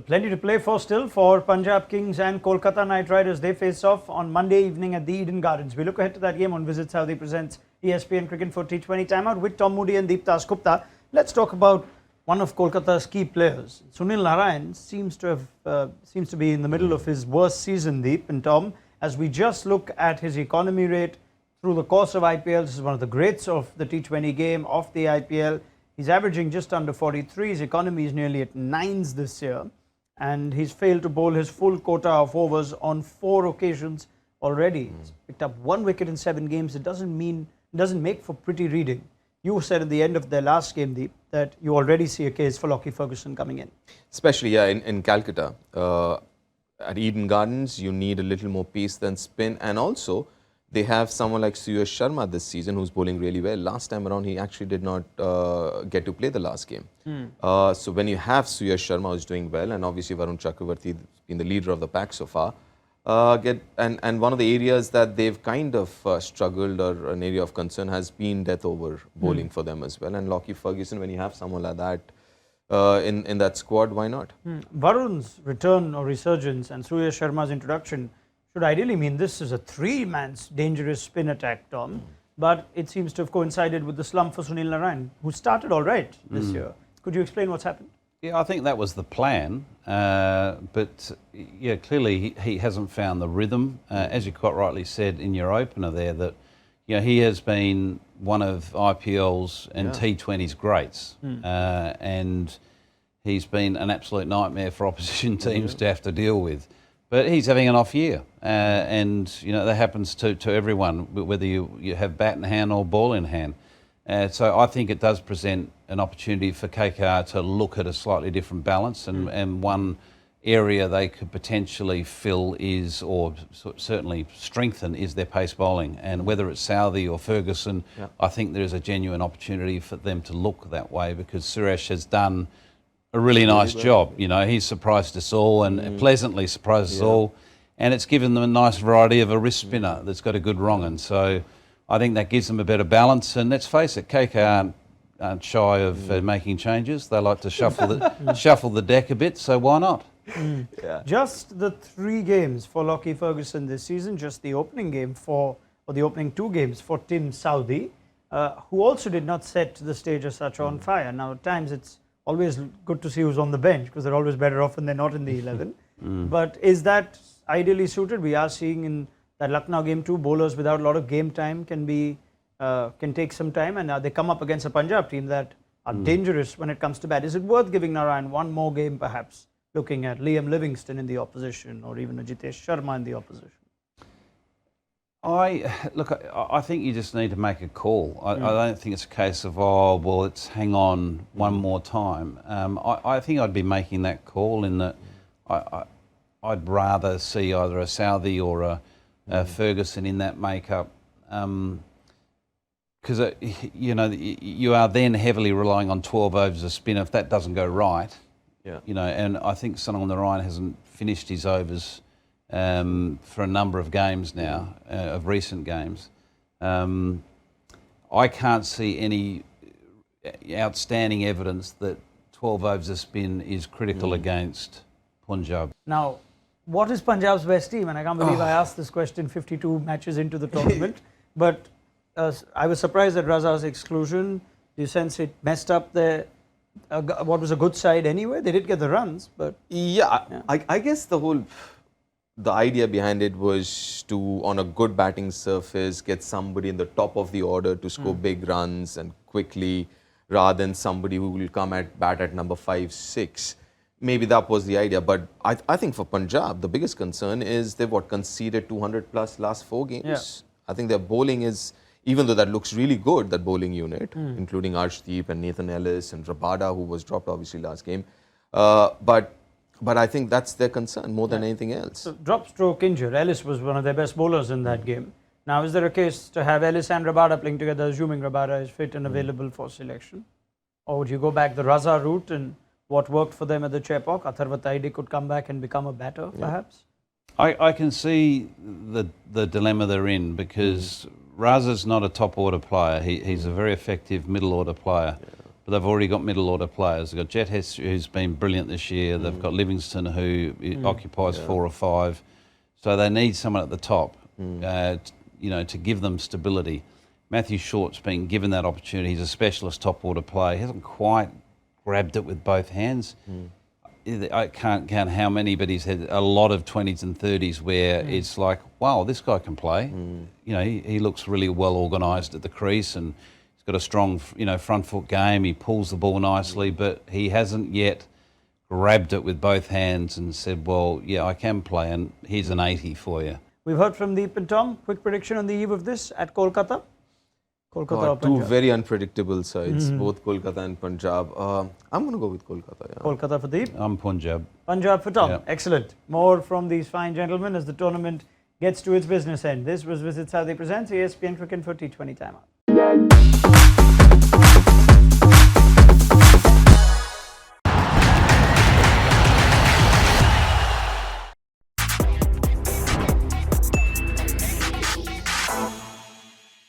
plenty to play for still for Punjab Kings and Kolkata Knight Riders. They face off on Monday evening at the Eden Gardens. We look ahead to that game on Visit Saudi presents ESPNcricinfo T20 Timeout with Tom Moody and Deep Dasgupta. Let's talk about one of Kolkata's key players. Sunil Narine seems to be in the middle of his worst season, Deep and Tom. As we just look at his economy rate through the course of IPL, this is one of the greats of the T20 game of the IPL. He's averaging just under 43. His economy is nearly at 9s this year. And he's failed to bowl his full quota of overs on 4 occasions already. He's picked up 1 wicket in 7 games. It doesn't make for pretty reading. You said at the end of their last game, Deep, that you already see a case for Lockie Ferguson coming in. Especially, in Calcutta. At Eden Gardens, you need a little more pace than spin. And also, they have someone like Suyash Sharma this season who's bowling really well. Last time around, he actually did not get to play the last game. So when you have Suyash Sharma who's doing well, and obviously Varun Chakravarti been the leader of the pack so far, and one of the areas that they've kind of struggled, or an area of concern, has been death over bowling for them as well. And Lockie Ferguson, when you have someone like that in that squad, why not? Varun's return or resurgence and Suyash Sharma's introduction should ideally mean this is a 3-man's dangerous spin attack, Tom. But it seems to have coincided with the slump for Sunil Narine, who started all right this year. Could you explain what's happened? Yeah, I think that was the plan. But yeah, clearly he hasn't found the rhythm. As you quite rightly said in your opener there, that he has been one of IPL's and T20's greats. And he's been an absolute nightmare for opposition teams to have to deal with. But he's having an off year, and that happens to everyone, whether you have bat in hand or ball in hand. So I think it does present an opportunity for KKR to look at a slightly different balance, and one area they could potentially fill is, or certainly strengthen, is their pace bowling. And whether it's Southee or Ferguson, I think there is a genuine opportunity for them to look that way, because Suresh has done a really nice job. He's surprised us all, and pleasantly surprised us all, and it's given them a nice variety of a wrist spinner that's got a good wrong, and so I think that gives them a better balance. And let's face it, KK aren't shy of making changes. They like to shuffle the deck a bit, so why not? Just the 3 games for Lockie Ferguson this season, just the opening game the opening 2 games for Tim Southee, who also did not set the stage as such on fire. Now, at times it's always good to see who's on the bench, because they're always better off when they're not in the 11. But is that ideally suited? We are seeing in that Lucknow game 2, bowlers without a lot of game time can take some time, and they come up against a Punjab team that are dangerous when it comes to bat. Is it worth giving Narine one more game, perhaps, looking at Liam Livingstone in the opposition, or even a Jitesh Sharma in the opposition? I think you just need to make a call. I don't think it's a case of, let's hang on one more time. I think I'd be making that call in that I'd rather see either a Southee or a Ferguson in that makeup, because you are then heavily relying on 12 overs of spin. If that doesn't go right, and I think Sunil Narine hasn't finished his overs for a number of games now, of recent games. I can't see any outstanding evidence that 12 overs of spin is critical against Punjab. Now, what is Punjab's best team? And I can't believe I asked this question 52 matches into the tournament. But I was surprised at Raza's exclusion. Do you sense it messed up what was a good side anyway? They did get the runs, but... I guess the idea behind it was to, on a good batting surface, get somebody in the top of the order to score big runs and quickly, rather than somebody who will come at bat at number 5, 6. Maybe that was the idea. But I think for Punjab, the biggest concern is they've conceded 200 plus last 4 games. I think their bowling is, even though that looks really good, that bowling unit, including Arshdeep and Nathan Ellis and Rabada, who was dropped obviously last game. But I think that's their concern more than anything else. So, drop stroke injured. Ellis was one of their best bowlers in that game. Now, is there a case to have Ellis and Rabada playing together, assuming Rabada is fit and available for selection? Or would you go back the Raza route, and what worked for them at the Chepauk? Atharva Taide could come back and become a batter, perhaps? I can see the dilemma they're in, because Raza's not a top order player. He's a very effective middle order player. but they've already got middle order players. They've got Jet Hess, who's been brilliant this year. They've got Livingston, who occupies 4 or 5. So they need someone at the top, to give them stability. Matthew Short's been given that opportunity. He's a specialist top order player. He hasn't quite grabbed it with both hands. I can't count how many, but he's had a lot of 20s and 30s where it's like, wow, this guy can play. He looks really well organised at the crease, and he's got a strong, front foot game. He pulls the ball nicely, but he hasn't yet grabbed it with both hands and said, well, yeah, I can play, and here's an 80 for you. We've heard from Deep and Tom. Quick prediction on the eve of this at Kolkata? Kolkata or Two Punjab? very unpredictable sides, both Kolkata and Punjab. I'm going to go with Kolkata. Yeah. Kolkata for Deep? I'm Punjab. Punjab for Tom. Yeah. Excellent. More from these fine gentlemen as the tournament gets to its business end. This was Visit Saudi Presents ESPN Cricinfo T20 Timeout.